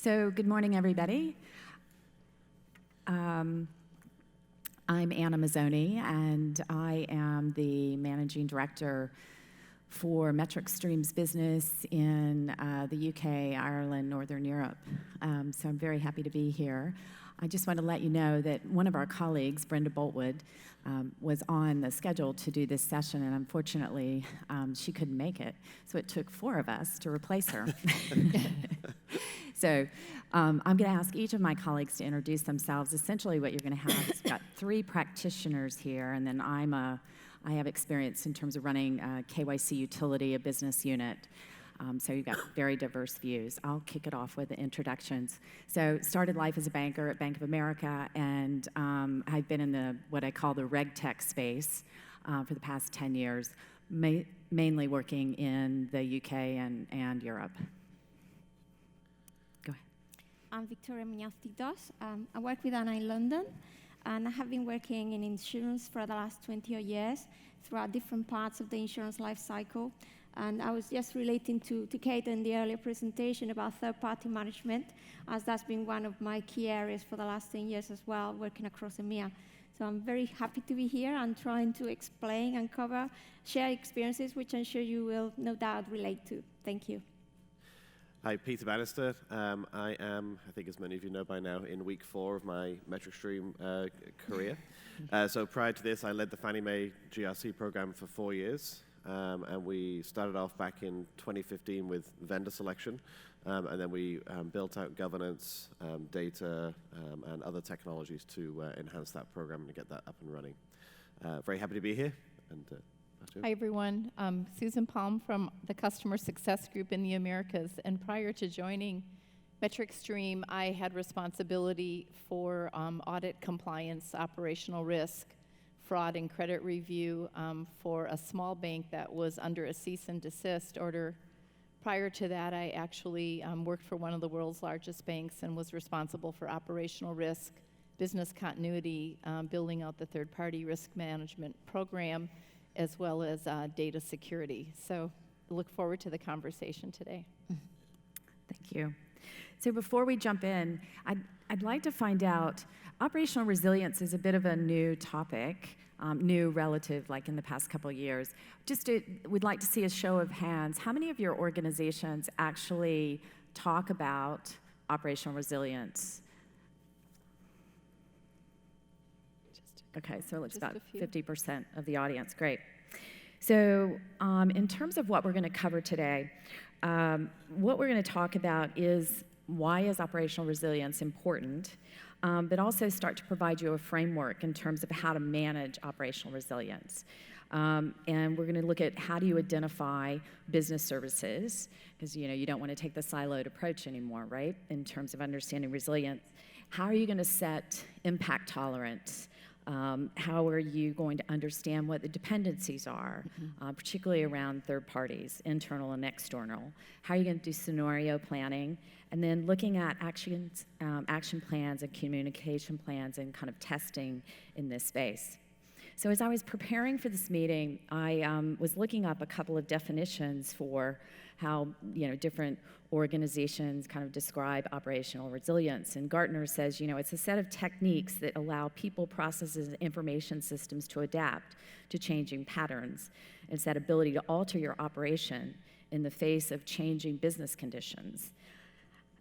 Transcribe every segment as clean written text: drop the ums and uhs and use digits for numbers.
So good morning, everybody. I'm Anna Mazzoni, and I am the Managing Director for Upstream's business in the UK, Ireland, Northern Europe. So I'm very happy to be here. I just want to let you know that one of our colleagues, Brenda Boltwood, was on the schedule to do this session, and unfortunately, she couldn't make it. So it took 4 of us to replace her. So I'm going to ask each of my colleagues to introduce themselves. Essentially, what you're going to have is got 3 practitioners here, and then I have experience in terms of running KYC utility, a business unit. So you've got very diverse views. I'll kick it off with the introductions. So started life as a banker at Bank of America, and I've been in what I call the reg tech space for the past 10 years, mainly working in the UK and Europe. Go ahead. I'm Victoria Muñoz-Titos. I work with Anna in London, and I have been working in insurance for the last 20 years throughout different parts of the insurance life cycle. And I was just relating to Kate in the earlier presentation about third-party management, as that's been one of my key areas for the last 10 years as well, working across EMEA. So I'm very happy to be here and trying to explain and share experiences, which I'm sure you will no doubt relate to. Thank you. Hi, Peter Bannister. I am, I think as many of you know by now, in week 4 of my Upstream career. So prior to this, I led the Fannie Mae GRC program for 4 years. And we started off back in 2015 with vendor selection, and then we built out governance, data, and other technologies to enhance that program and get that up and running. Very happy to be here. And hi, everyone. Susan Palm from the Customer Success Group in the Americas. And prior to joining Upstream, I had responsibility for audit compliance, operational risk, fraud and credit review for a small bank that was under a cease and desist order. Prior to that, I actually worked for one of the world's largest banks and was responsible for operational risk, business continuity, building out the third-party risk management program, as well as data security. So I look forward to the conversation today. Thank you. So before we jump in, I'd like to find out, operational resilience is a bit of a new topic, new relative like in the past couple of years. We'd like to see a show of hands. How many of your organizations actually talk about operational resilience? Okay, so it's about 50% of the audience. Great. So in terms of what we're going to cover today, what we're going to talk about is why is operational resilience important, but also start to provide you a framework in terms of how to manage operational resilience. And we're going to look at how do you identify business services, because you don't want to take the siloed approach anymore, right, in terms of understanding resilience. How are you going to set impact tolerance? How are you going to understand what the dependencies are, particularly around third parties, internal and external? How are you going to do scenario planning? And then looking at action plans and communication plans and kind of testing in this space. So as I was preparing for this meeting, I was looking up a couple of definitions for how different organizations kind of describe operational resilience. And Gartner says, it's a set of techniques that allow people, processes, and information systems to adapt to changing patterns. It's that ability to alter your operation in the face of changing business conditions.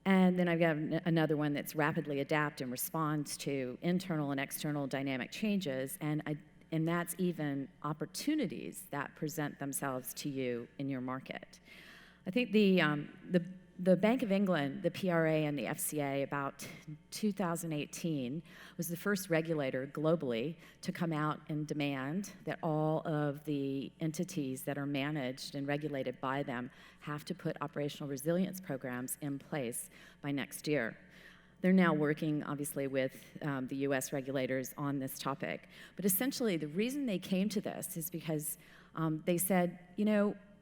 And then I've got another one that's rapidly adapt and responds to internal and external dynamic changes, and that's even opportunities that present themselves to you in your market. I think the Bank of England, the PRA, and the FCA about 2018 was the first regulator globally to come out and demand that all of the entities that are managed and regulated by them have to put operational resilience programs in place by next year. They're now working, obviously, with the US regulators on this topic. But essentially, the reason they came to this is because they said,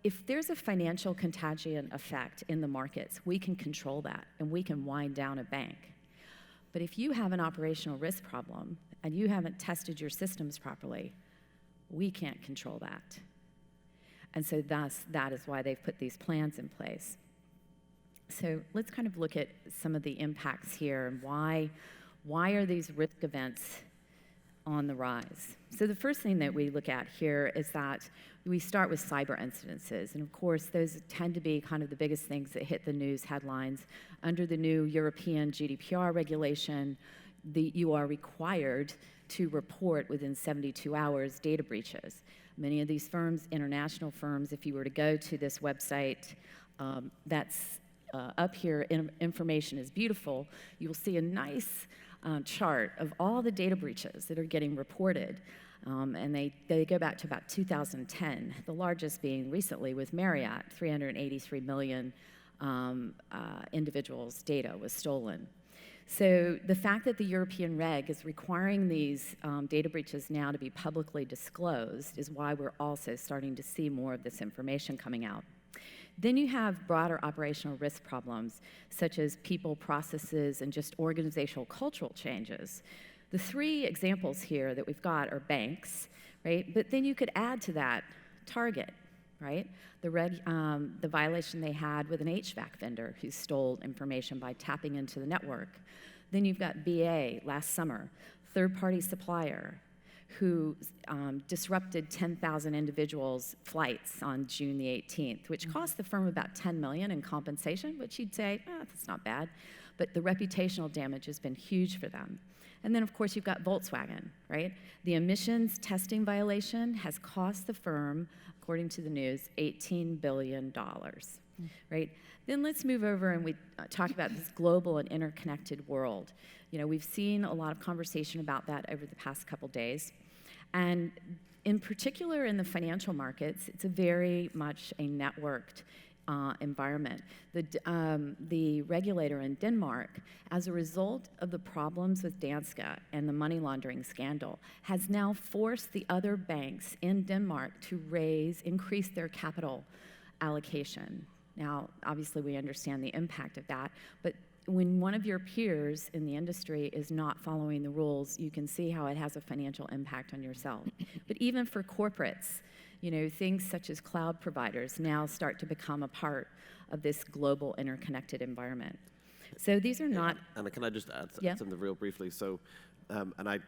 if there's a financial contagion effect in the markets, we can control that, and we can wind down a bank. But if you have an operational risk problem and you haven't tested your systems properly, we can't control that. And so that is why they've put these plans in place. So let's kind of look at some of the impacts here and why are these risk events on the rise? So the first thing that we look at here is that we start with cyber incidences. And of course, those tend to be kind of the biggest things that hit the news headlines. Under the new European GDPR regulation, you are required to report within 72 hours data breaches. Many of these firms, international firms, if you were to go to this website that's up here, information is beautiful, you will see a nice chart of all the data breaches that are getting reported. And they go back to about 2010, the largest being recently with Marriott, 383 million individuals' data was stolen. So the fact that the European reg is requiring these data breaches now to be publicly disclosed is why we're also starting to see more of this information coming out. Then you have broader operational risk problems, such as people, processes, and just organizational cultural changes. The three examples here that we've got are banks, right? But then you could add to that Target, right? The violation they had with an HVAC vendor who stole information by tapping into the network. Then you've got BA last summer, third-party supplier, who disrupted 10,000 individuals' flights on June the 18th, which cost the firm about $10 million in compensation, which you'd say, that's not bad. But the reputational damage has been huge for them. And then, of course, you've got Volkswagen, right? The emissions testing violation has cost the firm, according to the news, $18 billion, right? Then let's move over and we talk about this global and interconnected world. You know, we've seen a lot of conversation about that over the past couple days. And in particular in the financial markets, it's a very much a networked environment. The regulator in Denmark, as a result of the problems with Danske and the money laundering scandal, has now forced the other banks in Denmark to increase their capital allocation. Now, obviously, we understand the impact of that, but when one of your peers in the industry is not following the rules, you can see how it has a financial impact on yourself. But even for corporates, you know, things such as cloud providers now start to become a part of this global interconnected environment. So these are not... Anna, can I just add something real briefly? So, and I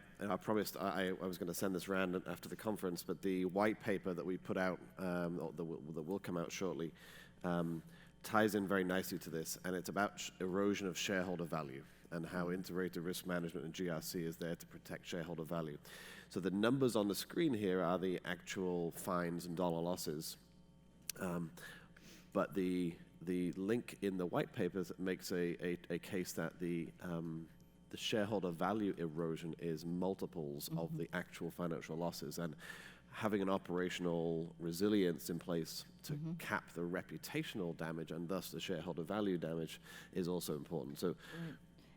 promised I was going to send this around after the conference, but the white paper that we put out, that will come out shortly, ties in very nicely to this, and it's about erosion of shareholder value and how integrated risk management and GRC is there to protect shareholder value. So the numbers on the screen here are the actual fines and dollar losses, but the link in the white papers makes a case that the shareholder value erosion is multiples of the actual financial losses, and having an operational resilience in place to cap the reputational damage and thus the shareholder value damage is also important. So.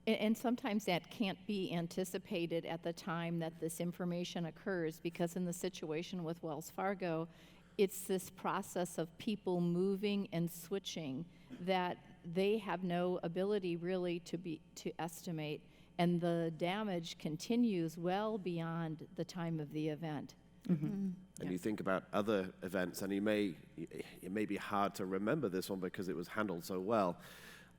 And sometimes that can't be anticipated at the time that this information occurs, because in the situation with Wells Fargo, it's this process of people moving and switching that they have no ability really to estimate, and the damage continues well beyond the time of the event. And you think about other events, and it may be hard to remember this one because it was handled so well.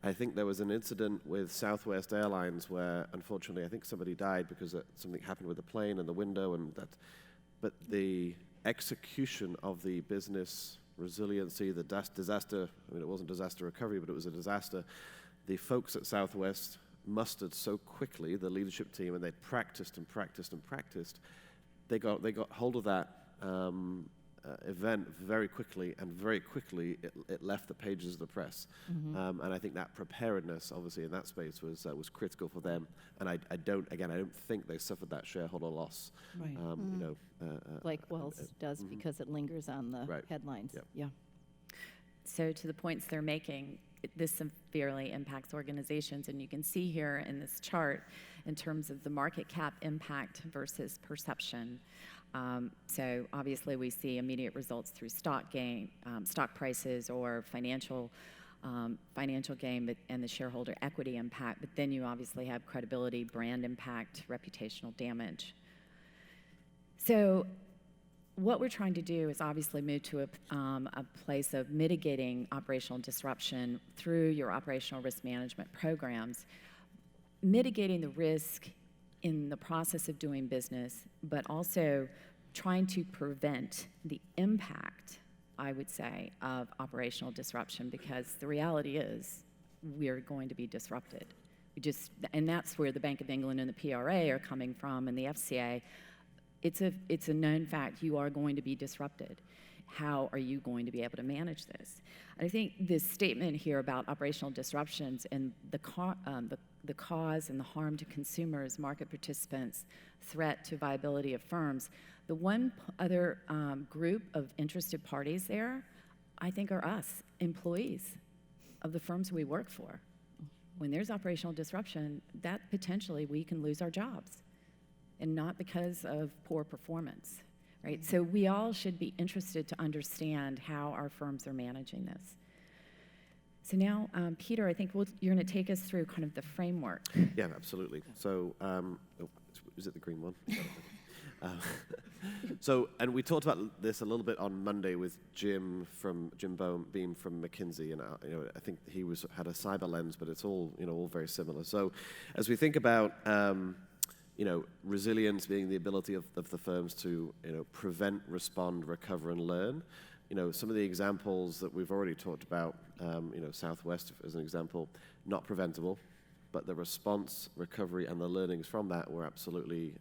I think there was an incident with Southwest Airlines where, unfortunately, I think somebody died because something happened with the plane and the window, but the execution of the business resiliency, the disaster, I mean, it wasn't disaster recovery, but it was a disaster. The folks at Southwest mustered so quickly, the leadership team, and they'd practiced and practiced and practiced. They got hold of that event very quickly, and very quickly it left the pages of the press. And I think that preparedness, obviously, in that space was critical for them. And I don't think they suffered that shareholder loss. Right. Like Wells does, because it lingers on the headlines. Yep. Yeah. So to the points they're making, this severely impacts organizations, and you can see here in this chart in terms of the market cap impact versus perception. So obviously we see immediate results through stock gain, stock prices, or financial gain, and the shareholder equity impact. But then you obviously have credibility, brand impact, reputational damage. So what we're trying to do is obviously move to a place of mitigating operational disruption through your operational risk management programs, mitigating the risk in the process of doing business, but also trying to prevent the impact, I would say, of operational disruption, because the reality is we're going to be disrupted. And that's where the Bank of England and the PRA are coming from, and the FCA. It's a known fact. You are going to be disrupted. How are you going to be able to manage this? And I think this statement here about operational disruptions and the cause and the harm to consumers, market participants, threat to viability of firms, the one other group of interested parties there, I think, are us, employees of the firms we work for. When there's operational disruption, that potentially we can lose our jobs, and not because of poor performance, right? So we all should be interested to understand how our firms are managing this. So now, Peter, I think you're going to take us through kind of the framework. Yeah, absolutely. So, is it the green one? And we talked about this a little bit on Monday with Jim Beam from McKinsey, and I think he had a cyber lens, but it's all all very similar. So, as we think about resilience being the ability of the firms to prevent, respond, recover, and learn. Some of the examples that we've already talked about, Southwest as an example, not preventable, but the response, recovery, and the learnings from that were absolutely,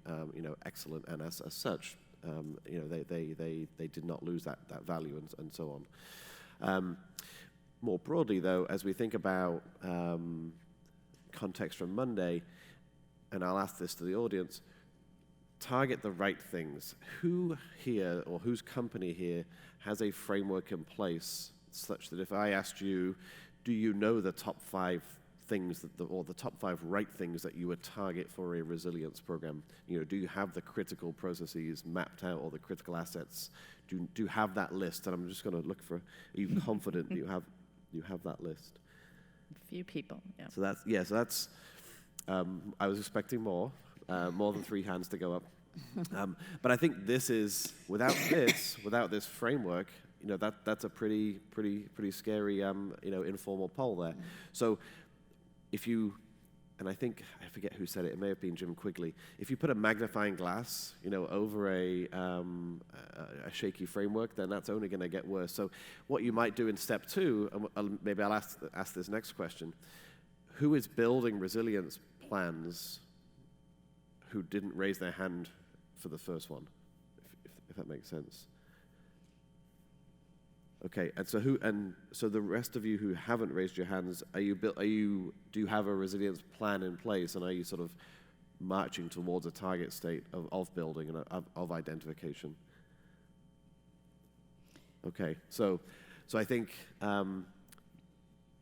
excellent. And as such, they did not lose that value and so on. More broadly, though, as we think about context from Monday, and I'll ask this to the audience, target the right things. Who here or whose company here has a framework in place such that if I asked you, do you know the top 5 things or the top 5 right things that you would target for a resilience program? Do you have the critical processes mapped out or the critical assets? Do you have that list? And I'm just going to look for, are you confident that you have that list? A few people, yeah. So that's I was expecting more than 3 hands to go up. But I think without this framework, that's a pretty scary, informal poll there. So and I think, I forget who said it, it may have been Jim Quigley, if you put a magnifying glass, over a shaky framework, then that's only going to get worse. So what you might do in step 2, and maybe I'll ask this next question, who is building resilience plans who didn't raise their hand for the first one, if that makes sense? Okay, and so the rest of you who haven't raised your hands, do you have a resilience plan in place, and are you sort of marching towards a target state of building and of identification? Okay, so I think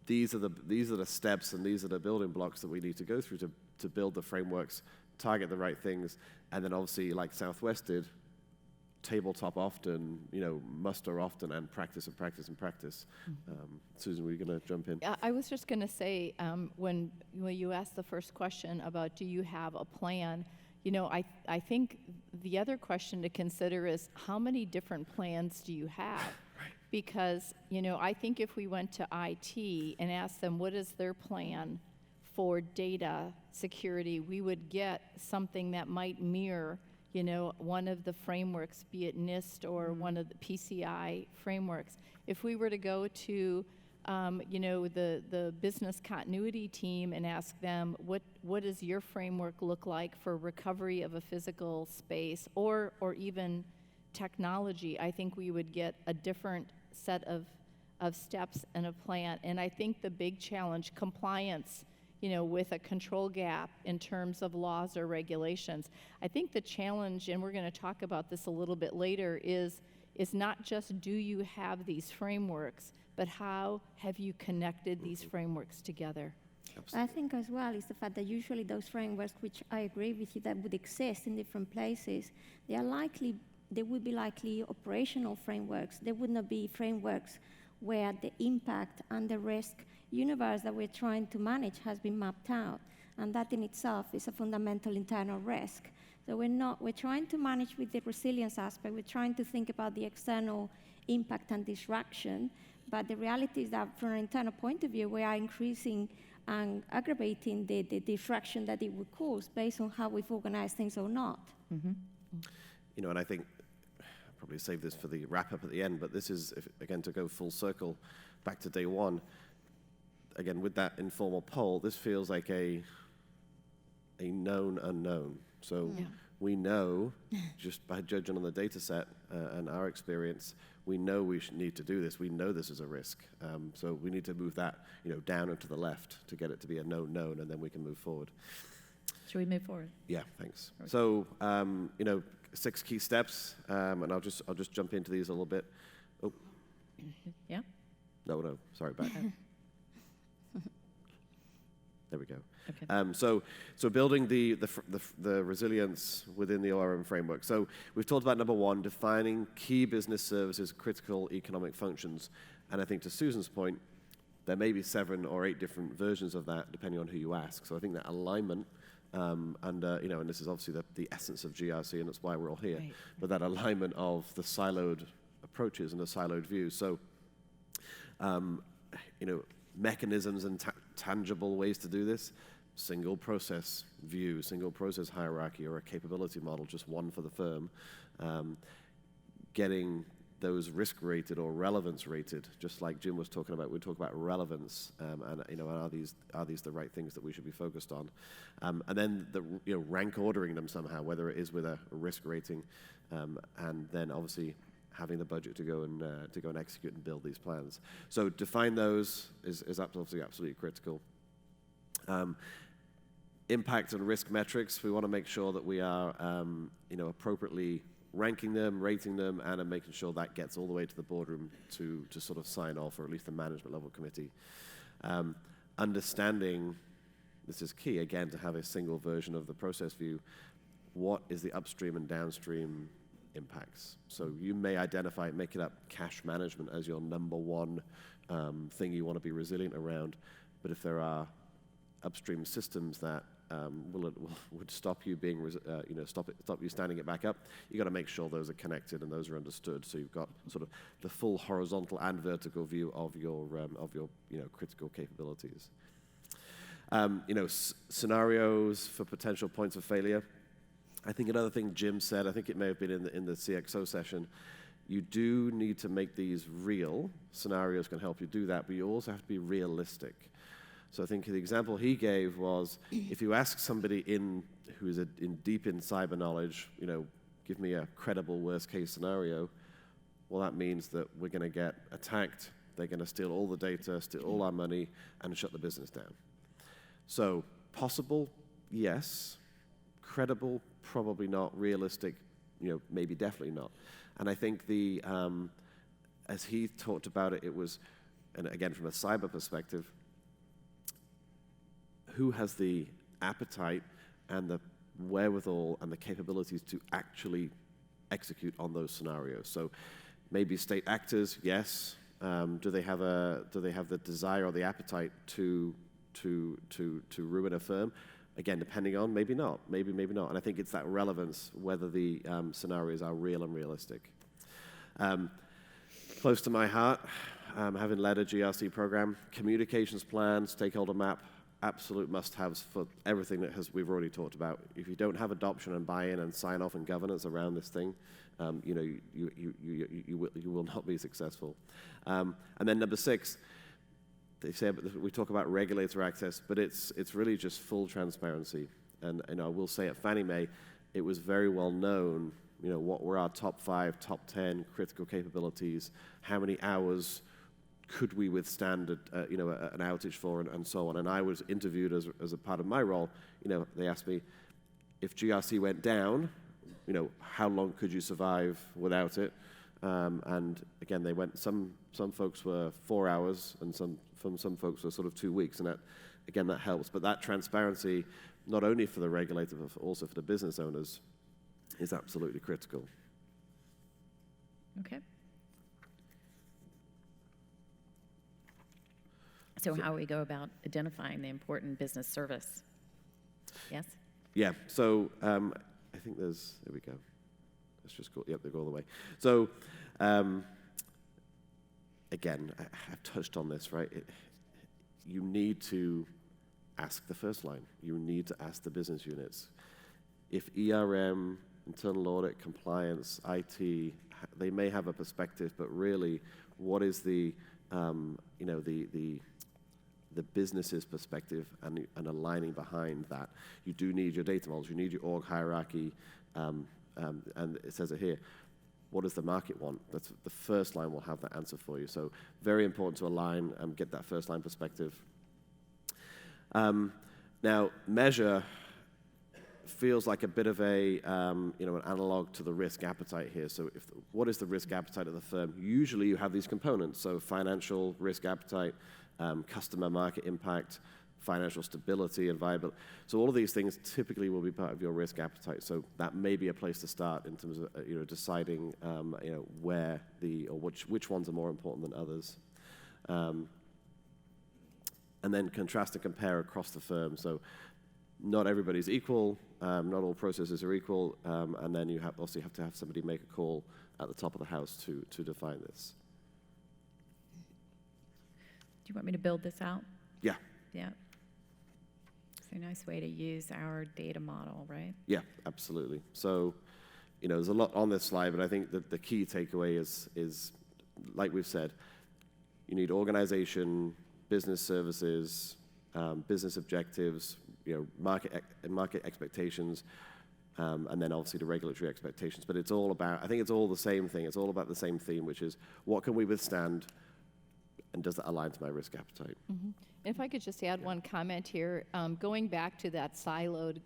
these are the steps, and these are the building blocks that we need to go through to build the frameworks, target the right things, and then obviously, like Southwest did, tabletop often, muster often, and practice and practice and practice. Susan, were you going to jump in? I was just going to say, when you asked the first question about do you have a plan, I think the other question to consider is how many different plans do you have? Right. Because, I think if we went to IT and asked them what is their plan for data security, we would get something that might mirror one of the frameworks, be it NIST or one of the PCI frameworks. If we were to go to, the business continuity team and ask them, what does your framework look like for recovery of a physical space or even technology, I think we would get a different set of steps and a plan. And I think the big challenge, compliance, with a control gap in terms of laws or regulations. I think the challenge, and we're going to talk about this a little bit later, is not just do you have these frameworks, but how have you connected these frameworks together? Absolutely. I think as well is the fact that usually those frameworks, which I agree with you, that would exist in different places, they would be likely operational frameworks. They would not be frameworks where the impact and the risk universe that we're trying to manage has been mapped out. and that in itself is a fundamental internal risk. So we're trying to manage with the resilience aspect, we're trying to think about the external impact and disruption, but the reality is that from an internal point of view, we are increasing and aggravating the disruption that it would cause based on how we've organized things or not. Mm-hmm. You know, and I think I'll probably save this for the wrap-up at the end, but this is, again, to go full circle back to day one, again, with that informal poll, this feels like a known unknown. So we know, just by judging on the data set and our experience, we know we need to do this. We know this is a risk. So we need to move that, down and to the left to get it to be a known, and then we can move forward. Should we move forward? Yeah, thanks. So, 6 key steps, and I'll just jump into these a little bit. Oh. Yeah? No, sorry, back. There we go. Okay. So building the resilience within the Orm Framework. So we've talked about number 1, defining key business services, critical economic functions. And I think to Susan's point, there may be 7 or 8 different versions of that depending on who you ask. So I think that alignment, and this is obviously the essence of GRC, and that's why we're all here. Right. But that alignment of the siloed approaches and the siloed views. So, mechanisms and tangible ways to do this. Single process view, single process hierarchy, or a capability model, just one for the firm. Getting those risk rated or relevance rated, just like Jim was talking about. We talk about relevance, and are these the right things that we should be focused on, and then rank ordering them somehow, whether it is with a risk rating, and then obviously having the budget to go and execute and build these plans. So define those is obviously absolutely critical. Impact and risk metrics. We want to make sure that we are appropriately ranking them, rating them, and making sure that gets all the way to the boardroom to sort of sign off, or at least the management level committee. Understanding, this is key, again, to have a single version of the process view. What is the upstream and downstream impacts? So you may identify, make it up, cash management as your number 1 thing you want to be resilient around. But if there are upstream systems that would stop you being, stop you standing it back up, you got to make sure those are connected and those are understood. So you've got sort of the full horizontal and vertical view of your critical capabilities. Scenarios for potential points of failure. I think another thing Jim said, I think it may have been in the CXO session, you do need to make these real. Scenarios can help you do that, but you also have to be realistic. So I think the example he gave was, if you ask somebody who's deep in cyber knowledge, give me a credible worst case scenario, well, that means that we're going to get attacked, they're going to steal all the data, steal all our money, and shut the business down. So possible, yes. Credible, probably not. Realistic, maybe definitely not. And I think as he talked about it, it was, and again from a cyber perspective, who has the appetite and the wherewithal and the capabilities to actually execute on those scenarios? So maybe state actors, yes. Do they have the desire or the appetite to ruin a firm? Again, depending on, maybe not, maybe not. And I think it's that relevance, whether the scenarios are real and realistic. Close to my heart, having led a GRC program, communications plan, stakeholder map, absolute must-haves for everything we've already talked about. If you don't have adoption and buy-in and sign-off and governance around this thing, you will not be successful. And then number 6, they say, we talk about regulator access, but it's really just full transparency. And I will say at Fannie Mae, it was very well known, what were our top 5, top 10 critical capabilities, how many hours could we withstand an outage for, and so on. And I was interviewed as a part of my role. They asked me, if GRC went down, how long could you survive without it? And again, they went. Some folks were 4 hours, and some folks were sort of 2 weeks. And that helps. But that transparency, not only for the regulator but also for the business owners, is absolutely critical. Okay. So how we go about identifying the important business service? Yes? Yeah, so I think there we go. Let's just go, yep, they go all the way. So, again, I've touched on this, right? You need to ask the first line. You need to ask the business units. If ERM, internal audit, compliance, IT, they may have a perspective, but really, what is the business's perspective and aligning behind that? You do need your data models. You need your org hierarchy, and it says it here. What does the market want? That's the first line will have that answer for you. So very important to align and get that first line perspective. Now, measure feels like a bit of a an analog to the risk appetite here. So what is the risk appetite of the firm? Usually you have these components. So financial risk appetite, customer market impact, financial stability and viability. So all of these things typically will be part of your risk appetite. So that may be a place to start in terms of deciding where which ones are more important than others. And then contrast and compare across the firm. So not everybody's equal, not all processes are equal, and then you also have to have somebody make a call at the top of the house to define this. Do you want me to build this out? Yeah. Yeah. It's a nice way to use our data model, right? Yeah, absolutely. So, there's a lot on this slide, but I think that the key takeaway is, like we've said, you need organization, business services, business objectives, market expectations, and then obviously the regulatory expectations. But it's all about, I think it's all the same thing. It's all about the same theme, which is what can we withstand, and does that align to my risk appetite? Mm-hmm. If I could just add one comment here, going back to that siloed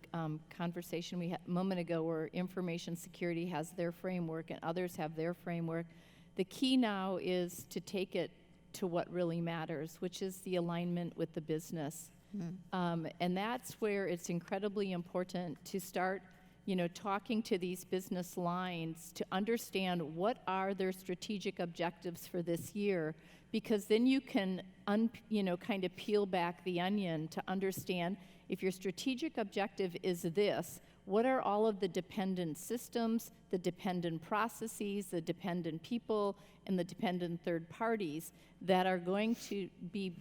conversation we had a moment ago where information security has their framework and others have their framework, the key now is to take it to what really matters, which is the alignment with the business. And that's where it's incredibly important to start, talking to these business lines to understand what are their strategic objectives for this year, because then you can, kind of peel back the onion to understand if your strategic objective is this, what are all of the dependent systems, the dependent processes, the dependent people, and the dependent third parties that are going to be,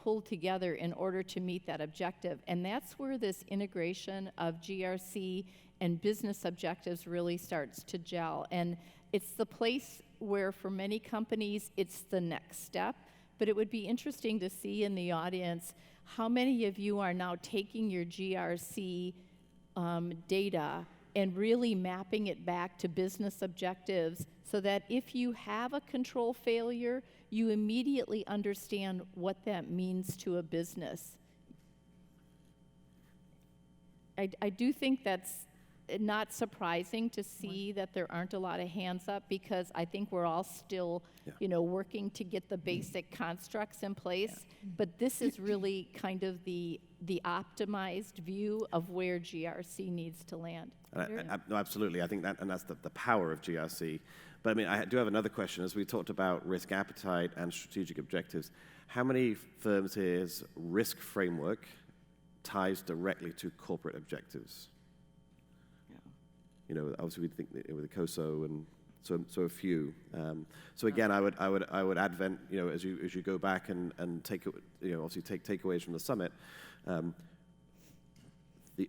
pulled together in order to meet that objective. And that's where this integration of GRC and business objectives really starts to gel. And it's the place where for many companies, it's the next step. But it would be interesting to see in the audience how many of you are now taking your GRC data and really mapping it back to business objectives so that if you have a control failure, you immediately understand what that means to a business. I do think that's not surprising to see that there aren't a lot of hands up, because I think we're all still, working to get the basic constructs in place. Yeah. But this is really kind of the optimized view of where GRC needs to land. No, absolutely. I think that's the power of GRC. But I mean, I do have another question. As we talked about risk appetite and strategic objectives, how many firms here's risk framework ties directly to corporate objectives? Obviously we think with the COSO, and so a few. So again, I would advent, as you go back and take, obviously take takeaways from the summit.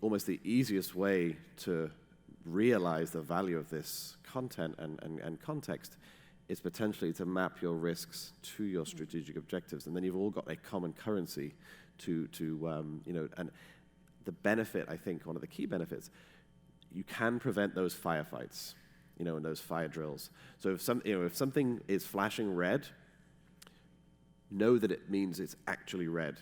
Almost the easiest way to realize the value of this content and context is potentially to map your risks to your strategic objectives, and then you've all got a common currency to and the benefit, I think, one of the key benefits, you can prevent those firefights, and those fire drills. So if something is flashing red, know that it means it's actually red,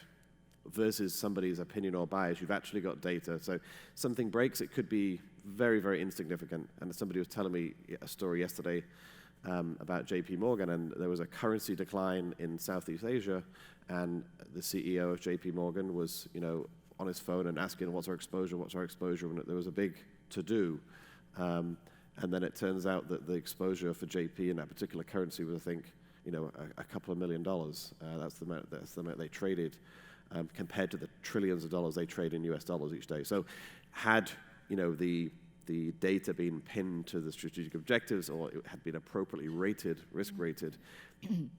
versus somebody's opinion or bias. You've actually got data. So something breaks, it could be very, very insignificant. And somebody was telling me a story yesterday about JP Morgan, and there was a currency decline in Southeast Asia, and the CEO of JP Morgan was, on his phone and asking, what's our exposure, and there was a big to-do. And then it turns out that the exposure for JP in that particular currency was, I think, a couple of $1 million. That's the amount they traded. compared to the trillions of dollars they trade in US dollars each day. So had the data been pinned to the strategic objectives, or it had been appropriately rated, risk rated,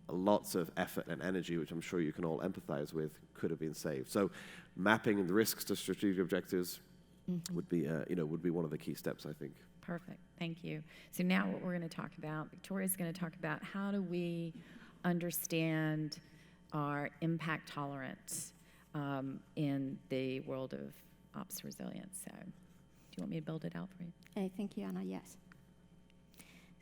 lots of effort and energy, which I'm sure you can all empathize with, could have been saved. So mapping the risks to strategic objectives would be one of the key steps, I think. Perfect. Thank you. So now what we're going to talk about, Victoria's going to talk about how do we understand our impact tolerance in the world of ops resilience. So do you want me to build it out for you? Thank you, Anna. Yes.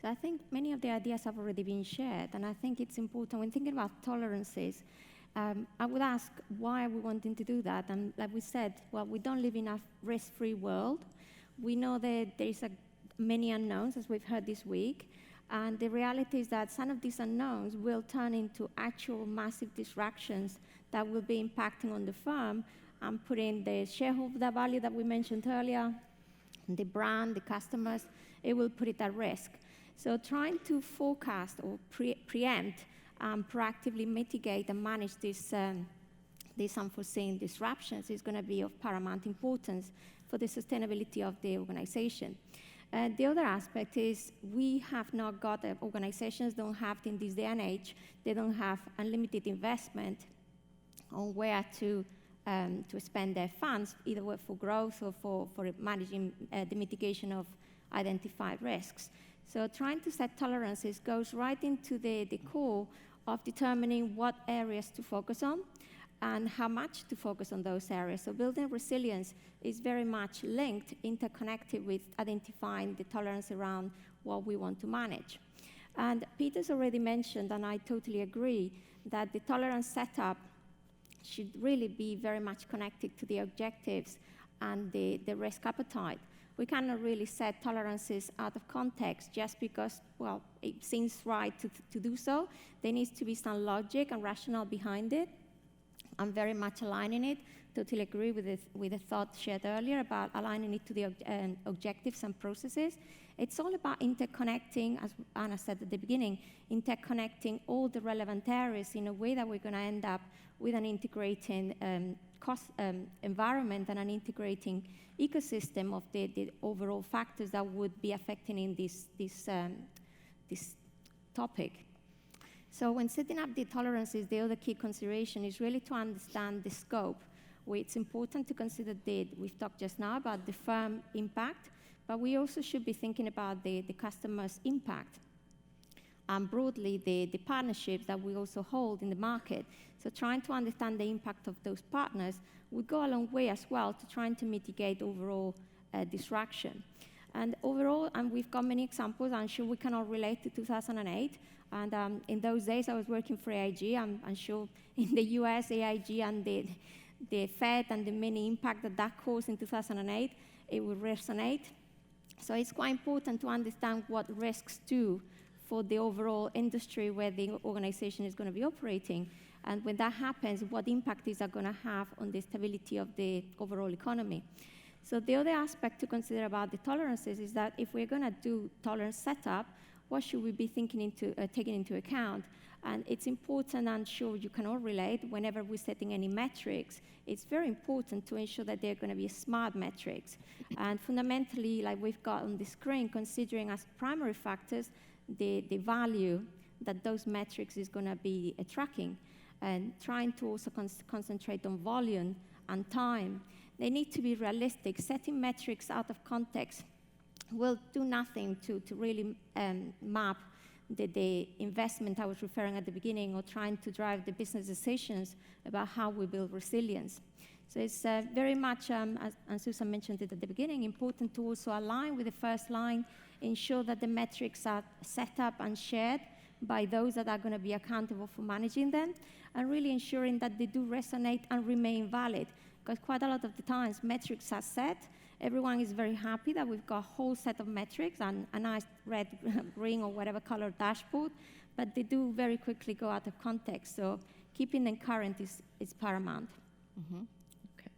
So I think many of the ideas have already been shared, and I think it's important when thinking about tolerances. I would ask, why are we wanting to do that? And like we said, well, we don't live in a risk-free world. We know that there is many unknowns, as we've heard this week, and the reality is that some of these unknowns will turn into actual massive disruptions that will be impacting on the firm and putting the shareholder value that we mentioned earlier, the brand, the customers, it will put it at risk. So trying to forecast or preempt, proactively mitigate and manage these unforeseen disruptions is going to be of paramount importance for the sustainability of the organization. The other aspect is we have not got, organizations don't have in this day and age, they don't have unlimited investment on where to spend their funds, either for growth or for managing the mitigation of identified risks. So trying to set tolerances goes right into the core of determining what areas to focus on and how much to focus on those areas. So building resilience is very much linked, interconnected with identifying the tolerance around what we want to manage. And Peter's already mentioned, and I totally agree, that the tolerance setup should really be very much connected to the objectives and the risk appetite. We cannot really set tolerances out of context just because, well, it seems right to do so. There needs to be some logic and rationale behind it. I'm very much aligning it. Totally agree with the thought shared earlier about aligning it to the objectives and processes. It's all about interconnecting, as Anna said at the beginning, interconnecting all the relevant areas in a way that we're going to end up with an integrating cost environment and an integrating ecosystem of the overall factors that would be affecting in this topic. So when setting up the tolerances, the other key consideration is really to understand the scope. It's important to consider we've talked just now about the firm impact, but we also should be thinking about the customer's impact and broadly the partnerships that we also hold in the market. So trying to understand the impact of those partners would go a long way as well to trying to mitigate overall disruption. And overall, and we've got many examples, I'm sure we can all relate to 2008. And in those days, I was working for AIG. I'm sure in the US, AIG and the Fed and the many impact that caused in 2008, it will resonate. So it's quite important to understand what risks do for the overall industry where the organization is going to be operating. And when that happens, what impact is that going to have on the stability of the overall economy? So the other aspect to consider about the tolerances is that if we're going to do tolerance setup, what should we be taking into account? And it's important, I'm sure you can all relate, whenever we're setting any metrics, it's very important to ensure that they're going to be smart metrics. And fundamentally, like we've got on the screen, considering as primary factors the value that those metrics is going to be tracking, and trying to also concentrate on volume and time. They need to be realistic. Setting metrics out of context will do nothing to really map the investment I was referring at the beginning, or trying to drive the business decisions about how we build resilience. So it's very much, as Susan mentioned it at the beginning, important to also align with the first line, ensure that the metrics are set up and shared by those that are going to be accountable for managing them, and really ensuring that they do resonate and remain valid. Because quite a lot of the times, metrics are set, everyone is very happy that we've got a whole set of metrics and a nice red, green, or whatever color dashboard, but they do very quickly go out of context. So keeping them current is paramount. Mm-hmm. Okay.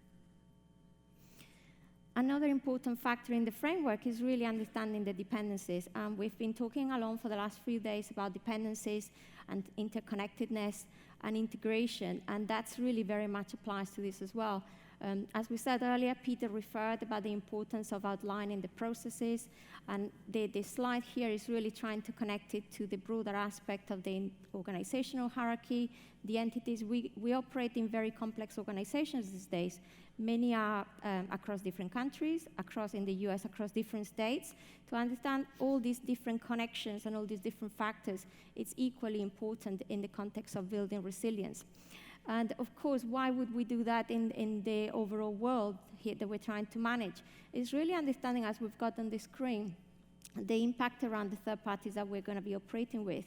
Another important factor in the framework is really understanding the dependencies. We've been talking along for the last few days about dependencies and interconnectedness. and integration, and that's really very much applies to this as well. As we said earlier, Peter referred about the importance of outlining the processes, and the slide here is really trying to connect it to the broader aspect of the organizational hierarchy, the entities. We operate in very complex organizations these days. Many are across different countries, across in the US, across different states. To understand all these different connections and all these different factors, it's equally important in the context of building resilience. And of course, why would we do that in the overall world here that we're trying to manage? It's really understanding, as we've got on the screen, the impact around the third parties that we're going to be operating with.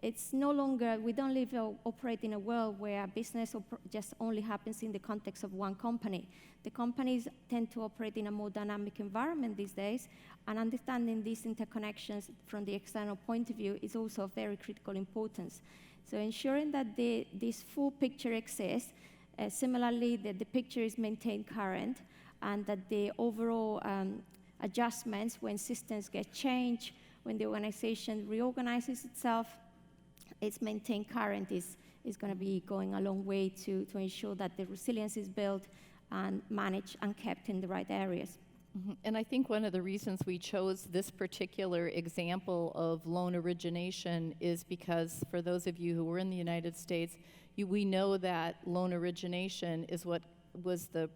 It's no longer, we don't live or operate in a world where business just only happens in the context of one company. The companies tend to operate in a more dynamic environment these days, and understanding these interconnections from the external point of view is also of very critical importance. So ensuring that this full picture exists, similarly that the picture is maintained current, and that the overall adjustments when systems get changed, when the organization reorganizes itself, it's maintained current is going to be going a long way to ensure that the resilience is built and managed and kept in the right areas. Mm-hmm. And I think one of the reasons we chose this particular example of loan origination is because for those of you who were in the United States, we know that loan origination is what was the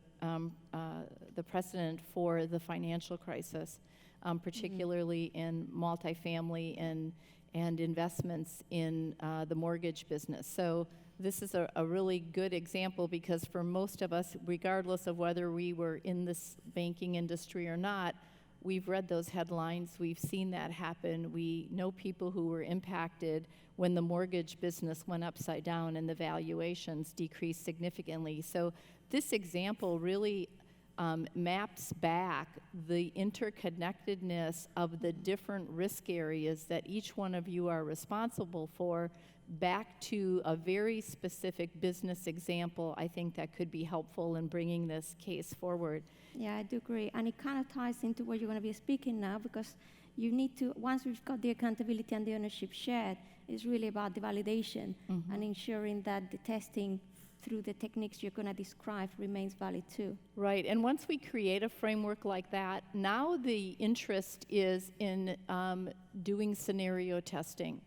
precedent for the financial crisis, particularly in multifamily and investments in the mortgage business. So this is a really good example because for most of us, regardless of whether we were in this banking industry or not, we've read those headlines, we've seen that happen. We know people who were impacted when the mortgage business went upside down and the valuations decreased significantly. So this example really maps back the interconnectedness of the different risk areas that each one of you are responsible for back to a very specific business example. I think that could be helpful in bringing this case forward. Yeah, I do agree. And it kind of ties into what you're going to be speaking now, because you need to, once we've got the accountability and the ownership shared, it's really about the validation and ensuring that the testing through the techniques you're going to describe remains valid too. Right, and once we create a framework like that, now the interest is in doing scenario testing,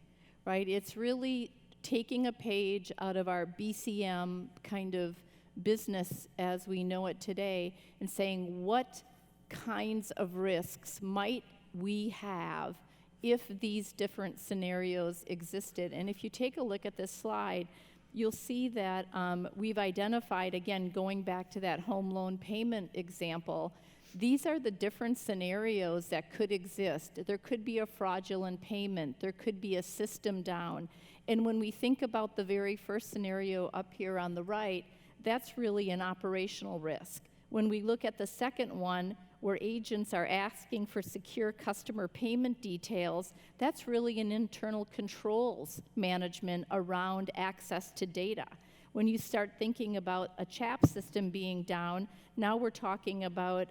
right? It's really taking a page out of our BCM kind of business as we know it today and saying what kinds of risks might we have if these different scenarios existed. And if you take a look at this slide, you'll see that we've identified, again, going back to that home loan payment example, these are the different scenarios that could exist. There could be a fraudulent payment. There could be a system down. And when we think about the very first scenario up here on the right, that's really an operational risk. When we look at the second one, where agents are asking for secure customer payment details, that's really an internal controls management around access to data. When you start thinking about a CHAP system being down, now we're talking about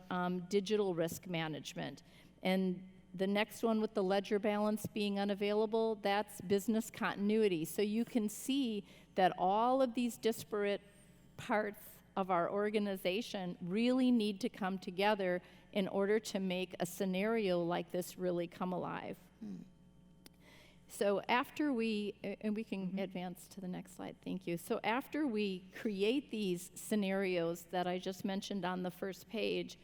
digital risk management. And the next one with the ledger balance being unavailable, that's business continuity. So you can see that all of these disparate parts of our organization really need to come together in order to make a scenario like this really come alive. So after we, and we can advance to the next slide, thank you. So after we create these scenarios that I just mentioned on the first page,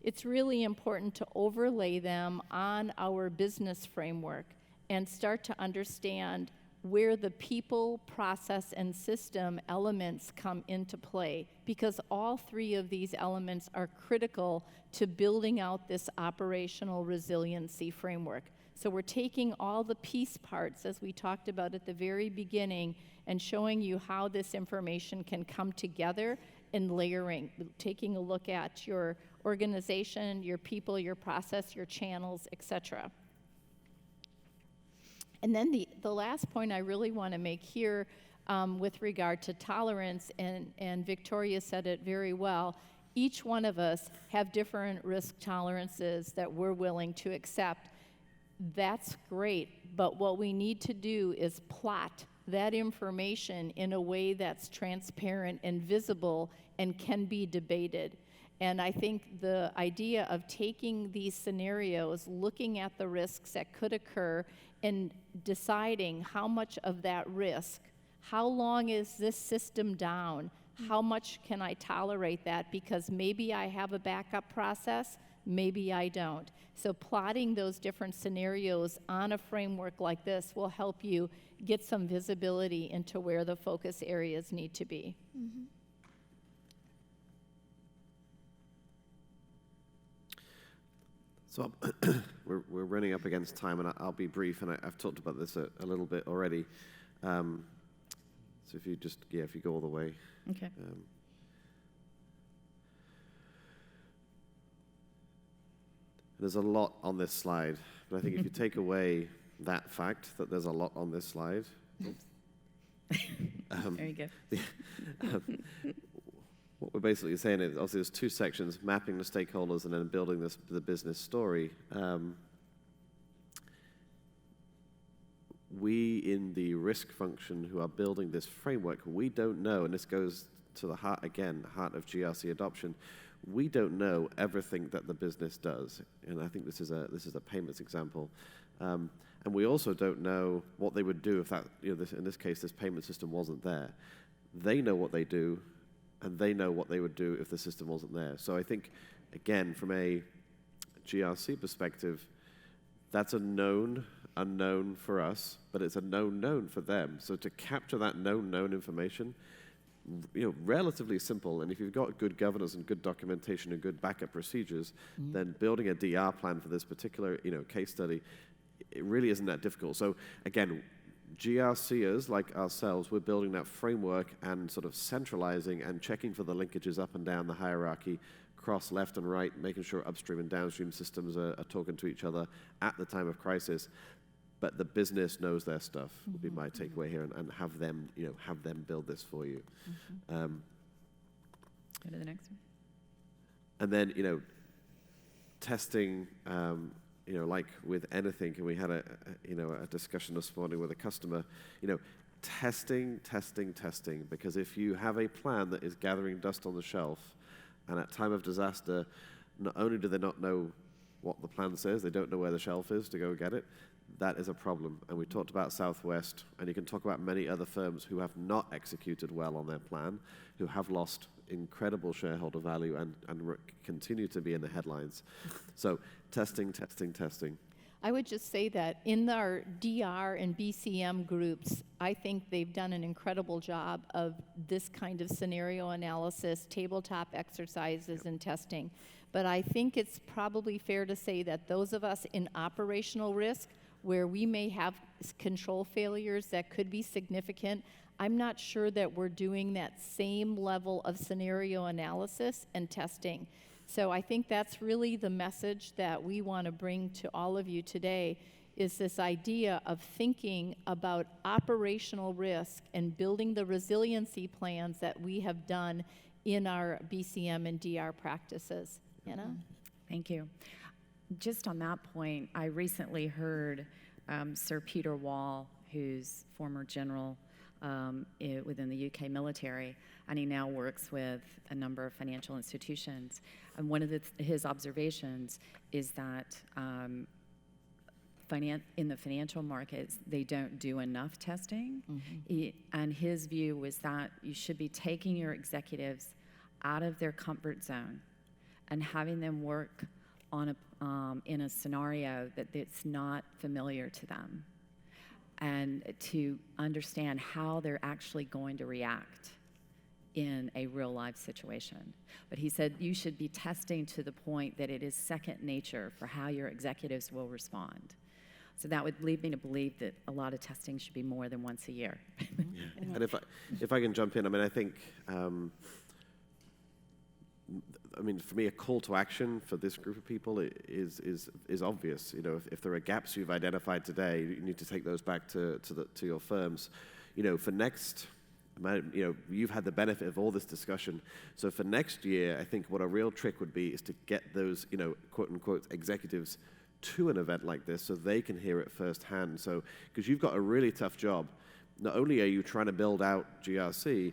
it's really important to overlay them on our business framework and start to understand where the people, process, and system elements come into play, because all three of these elements are critical to building out this operational resiliency framework. So we're taking all the piece parts, as we talked about at the very beginning, and showing you how this information can come together and layering, taking a look at your organization, your people, your process, your channels, etc. And then the last point I really want to make here with regard to tolerance, and Victoria said it very well, each one of us have different risk tolerances that we're willing to accept. That's great, but what we need to do is plot that information in a way that's transparent and visible and can be debated. And I think the idea of taking these scenarios, looking at the risks that could occur, and deciding how much of that risk, how long is this system down, how much can I tolerate that, because maybe I have a backup process, maybe I don't. So plotting those different scenarios on a framework like this will help you get some visibility into where the focus areas need to be. Mm-hmm. So we're running up against time, and I'll be brief, and I've talked about this a little bit already. So if you just, if you go all the way. Okay. There's a lot on this slide, but I think if you take away that fact that there's a lot on this slide. There you go. What we're basically saying is, obviously, there's two sections: mapping the stakeholders and then building the business story. We, in the risk function, who are building this framework, we don't know, and this goes to the heart of GRC adoption. We don't know everything that the business does, and I think this is a payments example. And we also don't know what they would do if that, in this case, this payment system wasn't there. They know what they do, and they know what they would do if the system wasn't there. So I think, again, from a GRC perspective, that's a known unknown for us, but it's a known for them. So to capture that known information, relatively simple. And if you've got good governance and good documentation and good backup procedures, then building a DR plan for this particular case study, it really isn't that difficult. So again, GRCers like ourselves, we're building that framework and sort of centralizing and checking for the linkages up and down the hierarchy, cross left and right, making sure upstream and downstream systems are talking to each other at the time of crisis. But the business knows their stuff, would be my takeaway here, and have them, have them build this for you. Go to the next one. And then, testing, like with anything, and we had a discussion this morning with a customer, testing, because if you have a plan that is gathering dust on the shelf, and at time of disaster, not only do they not know what the plan says, they don't know where the shelf is to go get it, that is a problem. And we talked about Southwest, and you can talk about many other firms who have not executed well on their plan, who have lost incredible shareholder value and continue to be in the headlines. So testing. I would just say that in our DR and BCM groups, I think they've done an incredible job of this kind of scenario analysis, tabletop exercises, and testing. But I think it's probably fair to say that those of us in operational risk, where we may have control failures that could be significant, I'm not sure that we're doing that same level of scenario analysis and testing. So I think that's really the message that we want to bring to all of you today, is this idea of thinking about operational risk and building the resiliency plans that we have done in our BCM and DR practices. Thank you. Just on that point, I recently heard Sir Peter Wall, who's former general within the UK military, and he now works with a number of financial institutions. And one of his observations is that in the financial markets, they don't do enough testing. And his view was that you should be taking your executives out of their comfort zone and having them work on in a scenario that's not familiar to them, and to understand how they're actually going to react in a real life situation. But he said you should be testing to the point that it is second nature for how your executives will respond. So that would lead me to believe that a lot of testing should be more than once a year. And if I can jump in, I think, for me, a call to action for this group of people is obvious. If there are gaps you've identified today, you need to take those back to your firms. For next, you've had the benefit of all this discussion. So for next year, I think what a real trick would be is to get those, quote unquote, executives to an event like this so they can hear it firsthand. So, because you've got a really tough job. not only are you trying to build out GRC,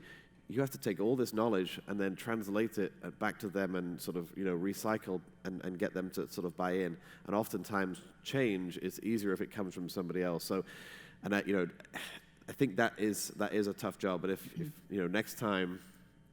you have to take all this knowledge and then translate it back to them and sort of, recycle and get them to sort of buy in. And oftentimes change is easier if it comes from somebody else. So, and I think that is a tough job. But if next time,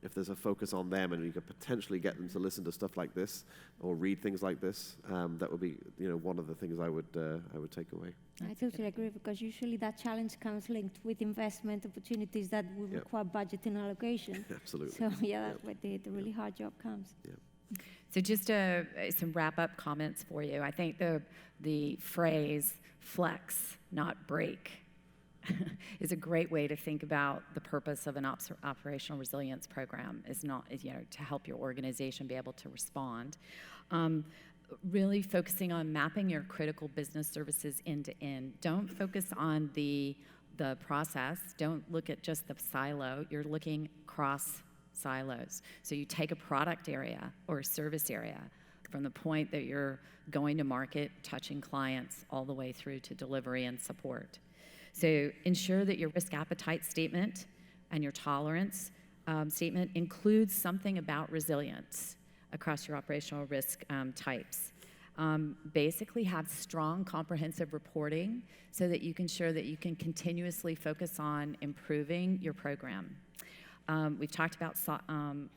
if there's a focus on them and you could potentially get them to listen to stuff like this or read things like this, that would be one of the things I would take away. I totally agree, because usually that challenge comes linked with investment opportunities that will require budget and allocation. Absolutely. So that's where the really hard job comes. Yeah. So just some wrap-up comments for you. I think the phrase flex, not break, is a great way to think about the purpose of an operational resilience program, is to help your organization be able to respond. Really focusing on mapping your critical business services end to end. Don't focus on the process. Don't look at just the silo. You're looking cross silos. So you take a product area or a service area from the point that you're going to market, touching clients, all the way through to delivery and support. So ensure that your risk appetite statement and your tolerance statement includes something about resilience across your operational risk types. Basically have strong comprehensive reporting so that you can ensure that you can continuously focus on improving your program. We've talked about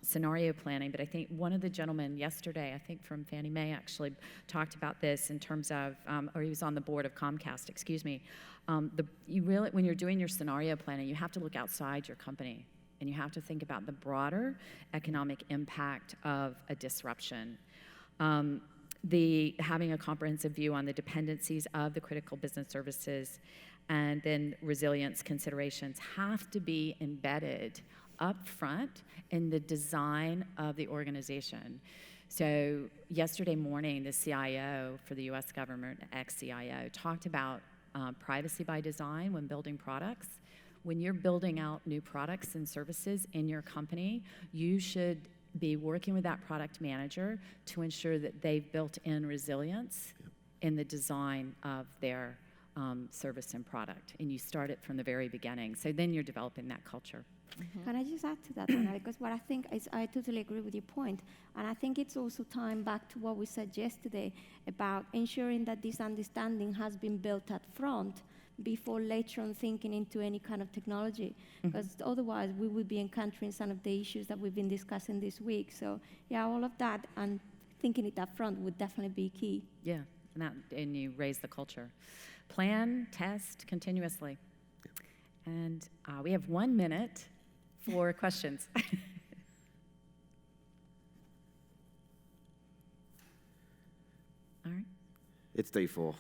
scenario planning, but I think one of the gentlemen yesterday, I think from Fannie Mae, actually talked about this in terms of, or he was on the board of Comcast, excuse me. When you're doing your scenario planning, you have to look outside your company, and you have to think about the broader economic impact of a disruption. Having a comprehensive view on the dependencies of the critical business services and then resilience considerations have to be embedded up front in the design of the organization. So yesterday morning, the CIO for the US government, ex-CIO, talked about privacy by design when building products. When you're building out new products and services in your company, you should be working with that product manager to ensure that they've built in resilience in the design of their service and product. And you start it from the very beginning. So then you're developing that culture. Mm-hmm. Can I just add to that, Anna? Because what I think is, I totally agree with your point. And I think it's also tying back to what we said yesterday about ensuring that this understanding has been built up front before later on thinking into any kind of technology. Because otherwise we would be encountering some of the issues that we've been discussing this week. So yeah, all of that and thinking it up front would definitely be key. Yeah, and you raise the culture. Plan, test continuously. And we have 1 minute for questions. All right. It's day 4.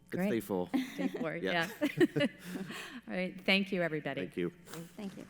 Great. It's day 4. Day 4, Yeah. yeah. All right, thank you, everybody. Thank you. Thank you.